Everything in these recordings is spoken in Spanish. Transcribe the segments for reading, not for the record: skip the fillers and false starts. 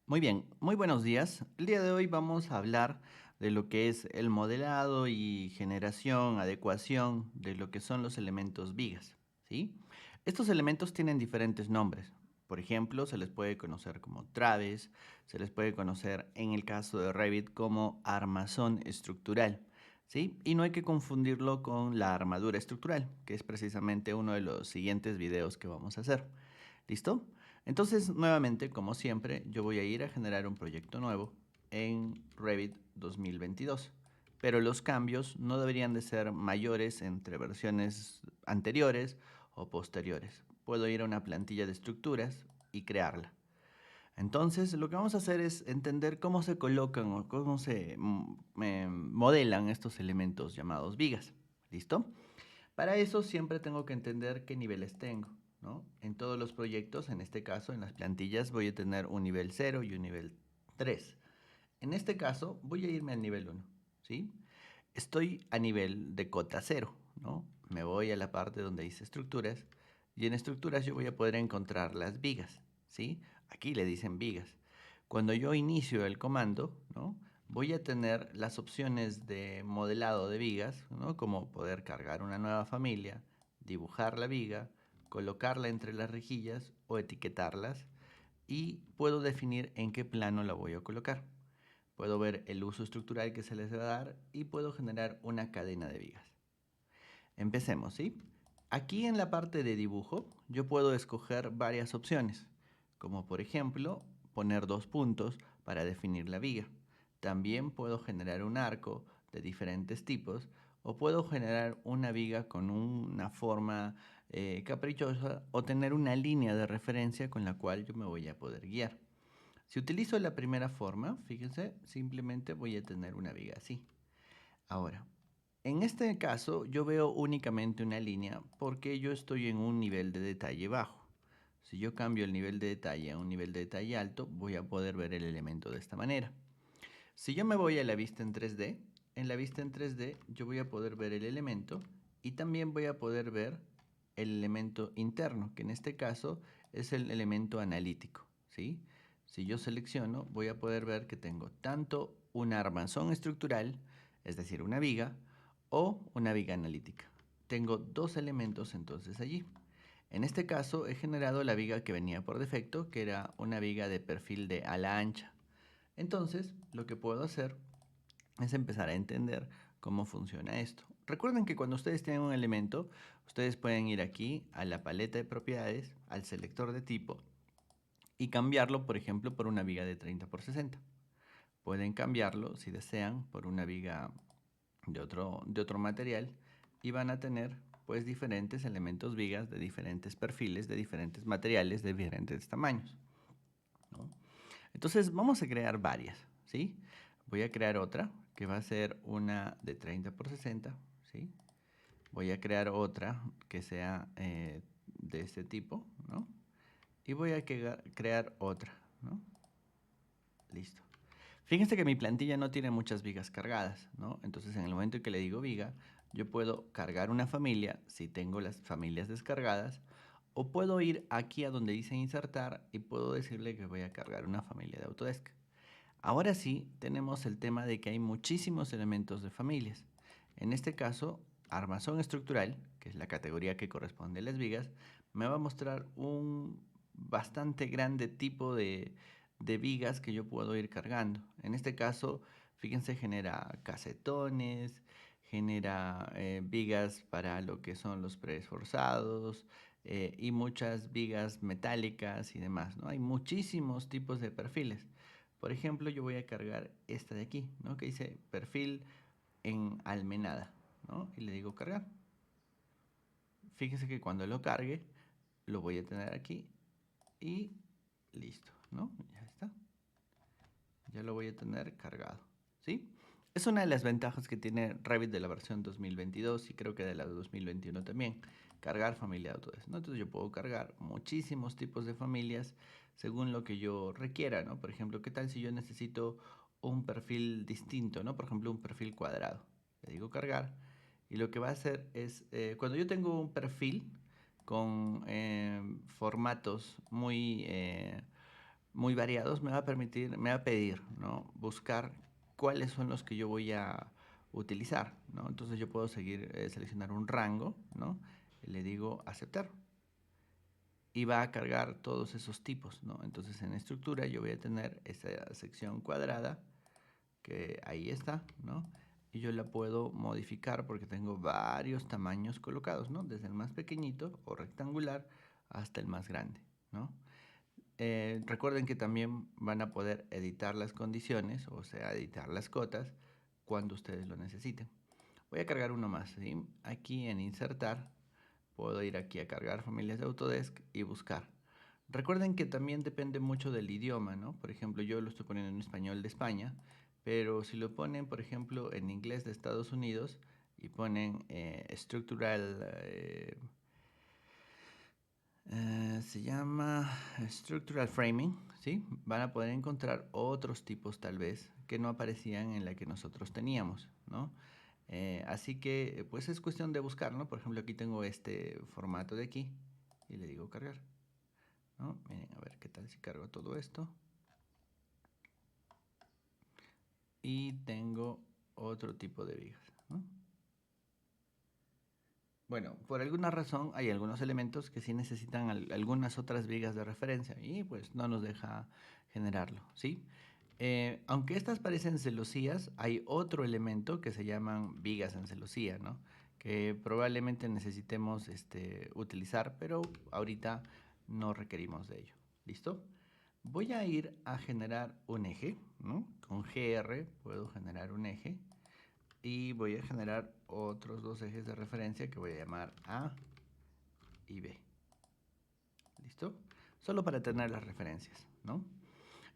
Muy bien, muy buenos días. El día de hoy vamos a hablar de lo que es el modelado y generación, adecuación de lo que son los elementos vigas, ¿sí? Estos elementos tienen diferentes nombres. Por ejemplo, se les puede conocer como traves, se les puede conocer en el caso de Revit como armazón estructural, ¿sí? Y no hay que confundirlo con la armadura estructural, que es precisamente uno de los siguientes videos que vamos a hacer. ¿Listo? Entonces, nuevamente, como siempre, yo voy a ir a generar un proyecto nuevo en Revit 2022. Pero los cambios no deberían de ser mayores entre versiones anteriores o posteriores. Puedo ir a una plantilla de estructuras y crearla. Entonces, lo que vamos a hacer es entender cómo se colocan o cómo se modelan estos elementos llamados vigas. ¿Listo? Para eso siempre tengo que entender qué niveles tengo, ¿no? En todos los proyectos, en este caso, en las plantillas, voy a tener un nivel 0 y un nivel 3. En este caso, voy a irme al nivel 1, ¿sí? Estoy a nivel de cota 0, ¿no? Me voy a la parte donde dice estructuras y en estructuras yo voy a poder encontrar las vigas, ¿sí? Aquí le dicen vigas. Cuando yo inicio el comando, ¿no? Voy a tener las opciones de modelado de vigas, ¿no? Como poder cargar una nueva familia, dibujar la viga, colocarla entre las rejillas o etiquetarlas y puedo definir en qué plano la voy a colocar. Puedo ver el uso estructural que se les va a dar y puedo generar una cadena de vigas. Empecemos, ¿sí? Aquí en la parte de dibujo yo puedo escoger varias opciones, como por ejemplo poner dos puntos para definir la viga. También puedo generar un arco de diferentes tipos o puedo generar una viga con una forma caprichosa o tener una línea de referencia con la cual yo me voy a poder guiar. Si utilizo la primera forma, fíjense, simplemente voy a tener una viga así. Ahora, en este caso yo veo únicamente una línea porque yo estoy en un nivel de detalle bajo. Si yo cambio el nivel de detalle a un nivel de detalle alto, voy a poder ver el elemento de esta manera. Si yo me voy a la vista en 3D, en la vista en 3D yo voy a poder ver el elemento y también voy a poder ver el elemento interno, que en este caso es el elemento analítico, ¿sí? Si yo selecciono, voy a poder ver que tengo tanto una armazón estructural, es decir, una viga, o una viga analítica. Tengo dos elementos entonces allí. En este caso he generado la viga que venía por defecto, que era una viga de perfil de ala ancha. Entonces, lo que puedo hacer es empezar a entender cómo funciona esto. Recuerden que cuando ustedes tienen un elemento, ustedes pueden ir aquí a la paleta de propiedades, al selector de tipo y cambiarlo, por ejemplo, por una viga de 30 por 60. Pueden cambiarlo, si desean, por una viga de otro material y van a tener pues diferentes elementos vigas de diferentes perfiles, de diferentes materiales, de diferentes tamaños, ¿no? Entonces vamos a crear varias, ¿sí? Voy a crear otra que va a ser una de 30 por 60, ¿sí? Voy a crear otra que sea de este tipo, ¿no? Y voy a crear otra, ¿no? Listo. Fíjense que mi plantilla no tiene muchas vigas cargadas, ¿no? Entonces en el momento en que le digo viga, yo puedo cargar una familia si tengo las familias descargadas, o puedo ir aquí a donde dice insertar y puedo decirle que voy a cargar una familia de Autodesk. Ahora sí, tenemos el tema de que hay muchísimos elementos de familias. En este caso, armazón estructural, que es la categoría que corresponde a las vigas, me va a mostrar un bastante grande tipo de vigas que yo puedo ir cargando. En este caso, fíjense, genera casetones, genera vigas para lo que son los preesforzados y muchas vigas metálicas y demás, ¿no? Hay muchísimos tipos de perfiles. Por ejemplo, yo voy a cargar esta de aquí, ¿no? Que dice perfil en almenada, ¿no? Y le digo cargar. Fíjese que cuando lo cargue, lo voy a tener aquí y listo, ¿no? Ya está. Ya lo voy a tener cargado, ¿sí? Es una de las ventajas que tiene Revit de la versión 2022 y creo que de la de 2021 también, cargar familia de Autodesk, ¿no? Entonces yo puedo cargar muchísimos tipos de familias según lo que yo requiera, ¿no? Por ejemplo, ¿qué tal si yo necesito un perfil distinto, ¿no? Por ejemplo, un perfil cuadrado. Le digo cargar y lo que va a hacer es, cuando yo tengo un perfil con formatos muy muy variados, me va a pedir, ¿no? Buscar cuáles son los que yo voy a utilizar, ¿no? Entonces yo puedo seguir, seleccionar un rango, ¿no? Y le digo aceptar. Y va a cargar todos esos tipos, ¿no? Entonces en estructura yo voy a tener esa sección cuadrada, que ahí está, ¿no? Y yo la puedo modificar porque tengo varios tamaños colocados, ¿no? Desde el más pequeñito o rectangular hasta el más grande, ¿no? Recuerden que también van a poder editar las condiciones, o sea, editar las cotas cuando ustedes lo necesiten. Voy a cargar uno más, ¿sí? Aquí en insertar, puedo ir aquí a cargar familias de Autodesk y buscar. Recuerden que también depende mucho del idioma, ¿no? Por ejemplo, yo lo estoy poniendo en español de España, pero si lo ponen, por ejemplo, en inglés de Estados Unidos y ponen se llama Structural Framing, ¿sí? Van a poder encontrar otros tipos tal vez que no aparecían en la que nosotros teníamos, ¿no? Así que pues es cuestión de buscar, ¿no? Por ejemplo, aquí tengo este formato de aquí y le digo cargar, ¿no? Miren, a ver qué tal si cargo todo esto. Y tengo otro tipo de vigas, ¿no? Bueno, por alguna razón hay algunos elementos que sí necesitan algunas otras vigas de referencia y pues no nos deja generarlo, ¿sí? Aunque estas parecen celosías, hay otro elemento que se llaman vigas en celosía, ¿no? Que probablemente necesitemos utilizar, pero ahorita no requerimos de ello. ¿Listo? Voy a ir a generar un eje, ¿no? Con GR puedo generar un eje y voy a generar otros dos ejes de referencia que voy a llamar A y B. ¿Listo? Solo para tener las referencias, ¿no?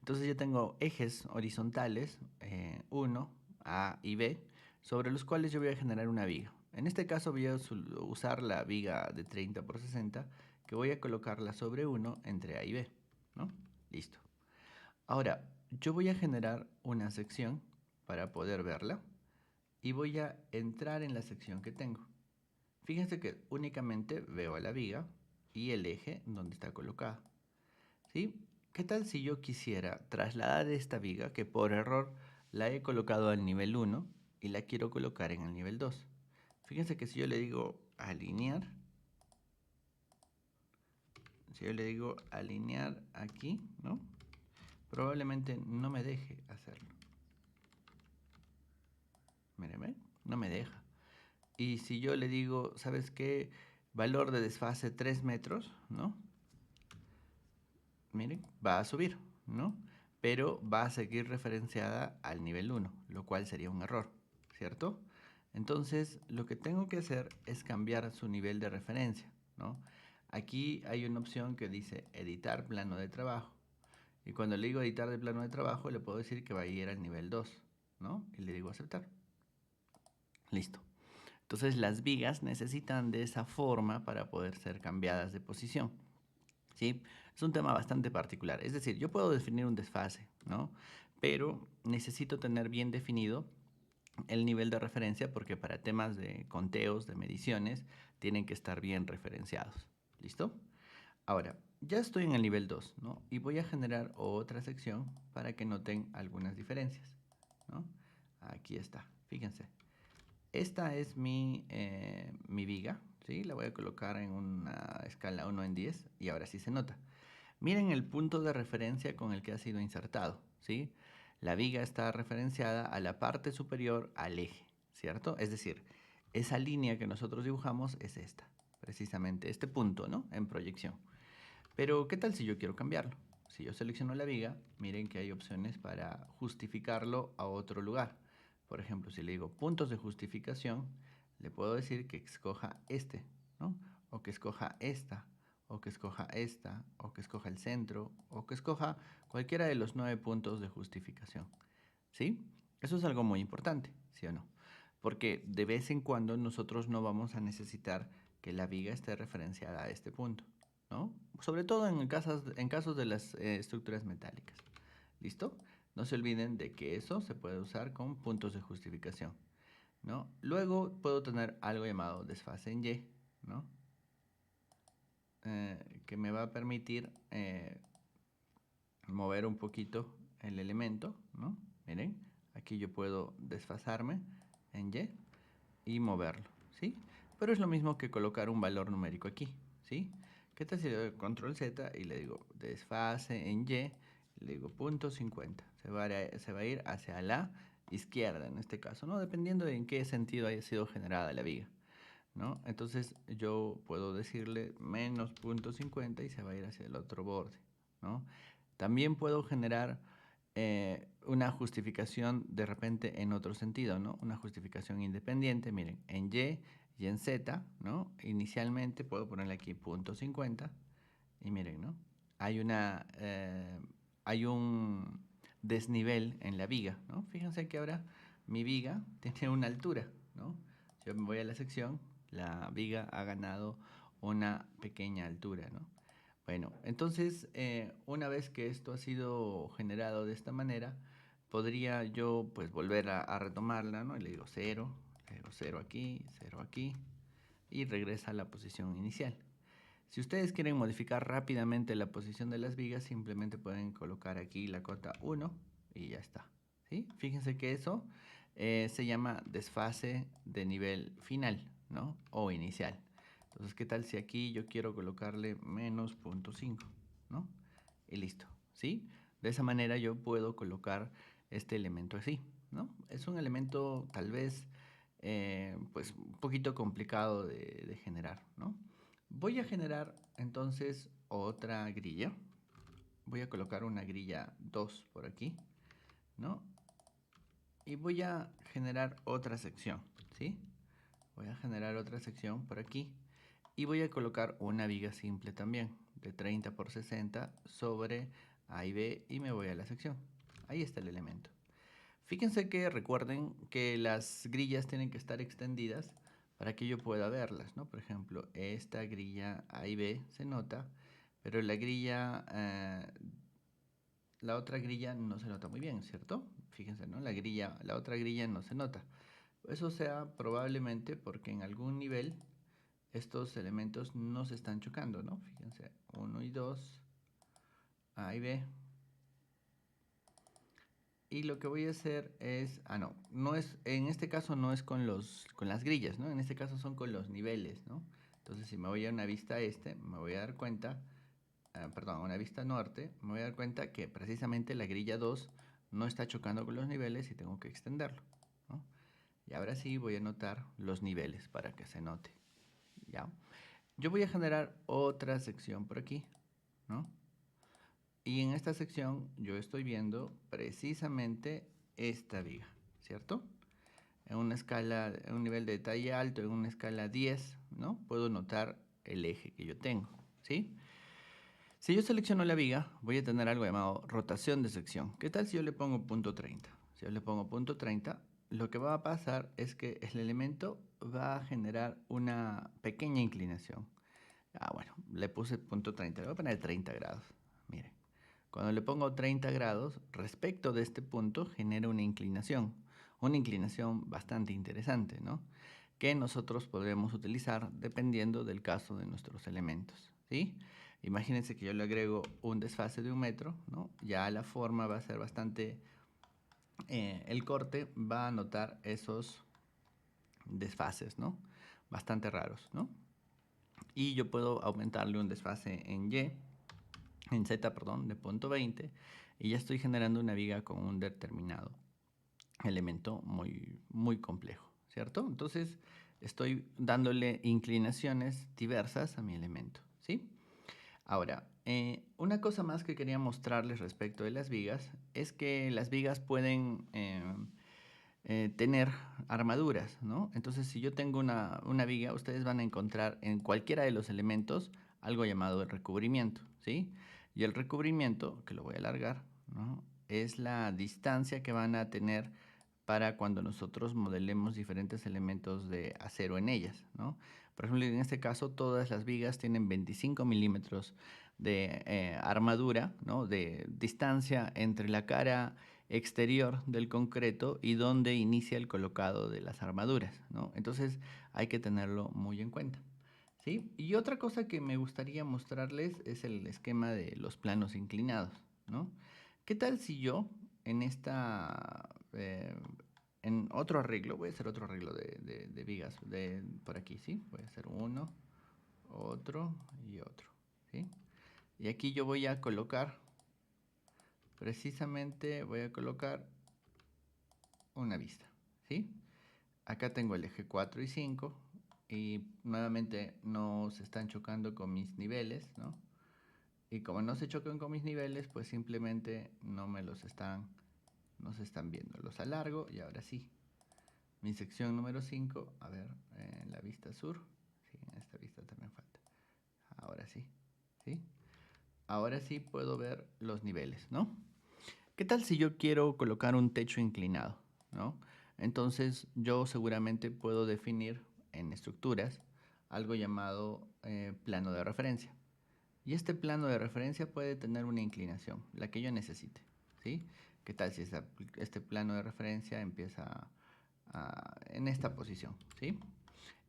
Entonces yo tengo ejes horizontales, 1, A y B, sobre los cuales yo voy a generar una viga. En este caso voy a usar la viga de 30 por 60, que voy a colocarla sobre 1 entre A y B, ¿no? Listo. Ahora, yo voy a generar una sección para poder verla y voy a entrar en la sección que tengo. Fíjense que únicamente veo la viga y el eje donde está colocada. ¿Sí? ¿Qué tal si yo quisiera trasladar esta viga que por error la he colocado al nivel 1 y la quiero colocar en el nivel 2? Fíjense que si yo le digo alinear, si yo le digo alinear aquí, ¿no? Probablemente no me deje hacerlo. Míreme, no me deja. Y si yo le digo, ¿sabes qué? Valor de desfase 3 metros, ¿no? Miren, va a subir, ¿no? Pero va a seguir referenciada al nivel 1, lo cual sería un error, ¿cierto? Entonces, lo que tengo que hacer es cambiar su nivel de referencia, ¿no? Aquí hay una opción que dice editar plano de trabajo. Y cuando le digo editar de plano de trabajo, le puedo decir que va a ir al nivel 2, ¿no? Y le digo aceptar. Listo. Entonces, las vigas necesitan de esa forma para poder ser cambiadas de posición. ¿Sí? Es un tema bastante particular. Es decir, yo puedo definir un desfase, ¿no? Pero necesito tener bien definido el nivel de referencia porque para temas de conteos, de mediciones, tienen que estar bien referenciados. ¿Listo? Ahora, ya estoy en el nivel 2, ¿no? Y voy a generar otra sección para que noten algunas diferencias, ¿no? Aquí está, fíjense. Esta es mi viga, ¿sí? La voy a colocar en una escala 1 en 10 y ahora sí se nota. Miren el punto de referencia con el que ha sido insertado, ¿sí? La viga está referenciada a la parte superior al eje, ¿cierto? Es decir, esa línea que nosotros dibujamos es esta, precisamente este punto, ¿no? En proyección. Pero, ¿qué tal si yo quiero cambiarlo? Si yo selecciono la viga, miren que hay opciones para justificarlo a otro lugar. Por ejemplo, si le digo puntos de justificación, le puedo decir que escoja este, ¿no? O que escoja esta, o que escoja esta, o que escoja el centro, o que escoja cualquiera de los 9 puntos de justificación. ¿Sí? Eso es algo muy importante, ¿sí o no? Porque de vez en cuando nosotros no vamos a necesitar que la viga esté referenciada a este punto, ¿no? Sobre todo en casos de las estructuras metálicas. ¿Listo? No se olviden de que eso se puede usar con puntos de justificación, ¿no? Luego puedo tener algo llamado desfase en Y, ¿no? Que me va a permitir mover un poquito el elemento, ¿no? Miren, aquí yo puedo desfasarme en Y y moverlo, ¿sí? Pero es lo mismo que colocar un valor numérico aquí, ¿sí? ¿Qué tal si le doy control Z y le digo desfase en Y, le digo punto 50? Se va a ir hacia la izquierda en este caso, ¿no? Dependiendo de en qué sentido haya sido generada la viga, ¿no? Entonces yo puedo decirle menos punto 50 y se va a ir hacia el otro borde, ¿no? También puedo generar una justificación de repente en otro sentido, ¿no? Una justificación independiente, miren, en y en Z, ¿no? Inicialmente puedo ponerle aquí punto 50 y miren, ¿no? Hay hay un desnivel en la viga, ¿no? Fíjense que ahora mi viga tiene una altura, ¿no? Si yo me voy a la sección, la viga ha ganado una pequeña altura, ¿no? Bueno, entonces, una vez que esto ha sido generado de esta manera, podría yo pues volver a retomarla, ¿no? Y le digo 0, le digo 0 aquí, y regresa a la posición inicial. Si ustedes quieren modificar rápidamente la posición de las vigas, simplemente pueden colocar aquí la cota 1 y ya está, ¿sí? Fíjense que eso se llama desfase de nivel final, ¿no? O inicial. Entonces, ¿qué tal si aquí yo quiero colocarle menos 0.5, ¿no? Y listo, ¿sí? De esa manera yo puedo colocar este elemento así, ¿no? Es un elemento tal vez, pues, un poquito complicado de generar, ¿no? Voy a generar entonces otra grilla. Voy a colocar una grilla 2 por aquí, ¿no? Y voy a generar otra sección, ¿sí? Voy a generar otra sección por aquí. Y voy a colocar una viga simple también, de 30 por 60 sobre A y B, y me voy a la sección. Ahí está el elemento. Fíjense que recuerden que las grillas tienen que estar extendidas para que yo pueda verlas, ¿no? Por ejemplo, esta grilla A y B se nota, pero la otra grilla no se nota muy bien, ¿cierto? Fíjense, ¿no? La otra grilla no se nota. Eso sea probablemente porque en algún nivel estos elementos no se están chocando, ¿no? Fíjense, 1 y 2, A y B. Y lo que voy a hacer es, no es, en este caso no es con con las grillas, ¿no? En este caso son con los niveles, ¿no? Entonces, si me voy a una vista este, me voy a dar cuenta, perdón, a una vista norte, me voy a dar cuenta que precisamente la grilla 2 no está chocando con los niveles y tengo que extenderlo, ¿no? Y ahora sí voy a anotar los niveles para que se note, ¿ya? Yo voy a generar otra sección por aquí, ¿no? Y en esta sección yo estoy viendo precisamente esta viga, ¿cierto? En una escala, en un nivel de detalle alto, en una escala 10, ¿no? Puedo notar el eje que yo tengo, ¿sí? Si yo selecciono la viga, voy a tener algo llamado rotación de sección. ¿Qué tal si yo le pongo punto 30? Si yo le pongo punto 30, lo que va a pasar es que el elemento va a generar una pequeña inclinación. Bueno, le puse punto 30, le voy a poner 30 grados. Miren, cuando le pongo 30 grados, respecto de este punto genera una inclinación bastante interesante, ¿no? Que nosotros podremos utilizar dependiendo del caso de nuestros elementos, ¿sí? Imagínense que yo le agrego un desfase de 1 metro, ¿no? Ya la forma va a ser bastante, el corte va a notar esos desfases, ¿no? Bastante raros, ¿no? Y yo puedo aumentarle un desfase en Z, perdón, de punto 20, y ya estoy generando una viga con un determinado elemento muy complejo, ¿cierto? Entonces estoy dándole inclinaciones diversas a mi elemento, ¿sí? Ahora, una cosa más que quería mostrarles respecto de las vigas es que las vigas pueden tener armaduras, ¿no? Entonces, si yo tengo una viga, ustedes van a encontrar en cualquiera de los elementos algo llamado el recubrimiento, ¿sí? Y el recubrimiento, que lo voy a alargar, ¿no? Es la distancia que van a tener para cuando nosotros modelemos diferentes elementos de acero en ellas, ¿no? Por ejemplo, en este caso, todas las vigas tienen 25 milímetros de armadura, ¿no? De distancia entre la cara exterior del concreto y donde inicia el colocado de las armaduras, ¿no? Entonces hay que tenerlo muy en cuenta, ¿sí? Y otra cosa que me gustaría mostrarles es el esquema de los planos inclinados, ¿no? ¿Qué tal si yo en en otro arreglo, voy a hacer otro arreglo de vigas por aquí, ¿sí? Voy a hacer uno, otro y otro, ¿sí? Y aquí yo voy a colocar, precisamente voy a colocar una vista, ¿sí? Acá tengo el eje 4 y 5 y nuevamente no se están chocando con mis niveles, ¿no? Y como no se chocan con mis niveles, pues simplemente no se están viendo. Los alargo y ahora sí. Mi sección número 5, a ver, en la vista sur. Sí, en esta vista también falta. Ahora sí, ¿sí? Ahora sí puedo ver los niveles, ¿no? ¿Qué tal si yo quiero colocar un techo inclinado, ¿no? Entonces yo seguramente puedo definir en estructuras algo llamado plano de referencia. Y este plano de referencia puede tener una inclinación, la que yo necesite, ¿sí? ¿Qué tal si este plano de referencia empieza en esta posición, ¿sí?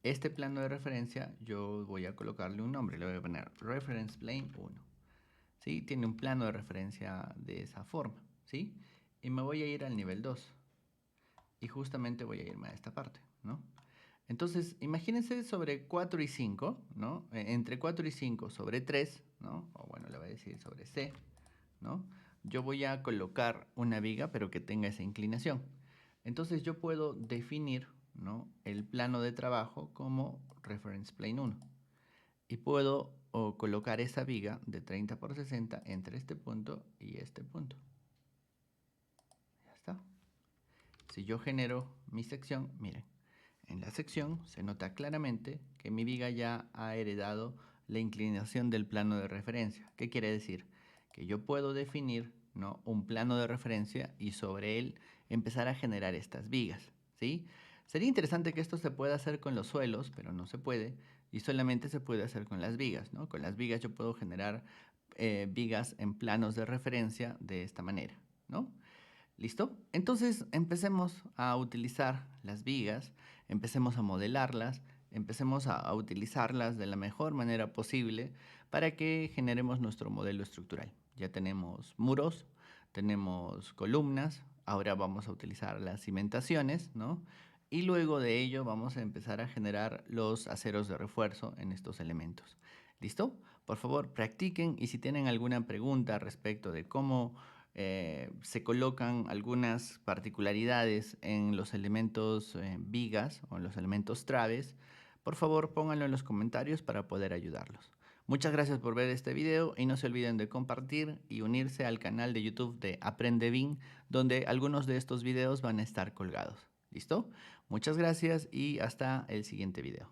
Este plano de referencia yo voy a colocarle un nombre, le voy a poner Reference Plane 1, ¿sí? Tiene un plano de referencia de esa forma, ¿sí? Y me voy a ir al nivel 2 y justamente voy a irme a esta parte, ¿no? Entonces, imagínense sobre 4 y 5, ¿no? Entre 4 y 5 sobre 3, ¿no? O bueno, le voy a decir sobre C, ¿no? Yo voy a colocar una viga, pero que tenga esa inclinación. Entonces, yo puedo definir, ¿no?, el plano de trabajo como Reference Plane 1. Y puedo colocar esa viga de 30 por 60 entre este punto y este punto. Ya está. Si yo genero mi sección, miren, en la sección se nota claramente que mi viga ya ha heredado la inclinación del plano de referencia. ¿Qué quiere decir? Que yo puedo definir, ¿no?, un plano de referencia y sobre él empezar a generar estas vigas, ¿sí? Sería interesante que esto se pueda hacer con los suelos, pero no se puede, y solamente se puede hacer con las vigas, ¿no? Con las vigas yo puedo generar vigas en planos de referencia de esta manera, ¿no? ¿Listo? Entonces empecemos a utilizar las vigas, empecemos a modelarlas, empecemos a utilizarlas de la mejor manera posible para que generemos nuestro modelo estructural. Ya tenemos muros, tenemos columnas, ahora vamos a utilizar las cimentaciones, ¿no? Y luego de ello vamos a empezar a generar los aceros de refuerzo en estos elementos. ¿Listo? Por favor, practiquen y si tienen alguna pregunta respecto de cómo se colocan algunas particularidades en los elementos vigas o en los elementos traves, por favor pónganlo en los comentarios para poder ayudarlos. Muchas gracias por ver este video y no se olviden de compartir y unirse al canal de YouTube de Aprende BIM, donde algunos de estos videos van a estar colgados. ¿Listo? Muchas gracias y hasta el siguiente video.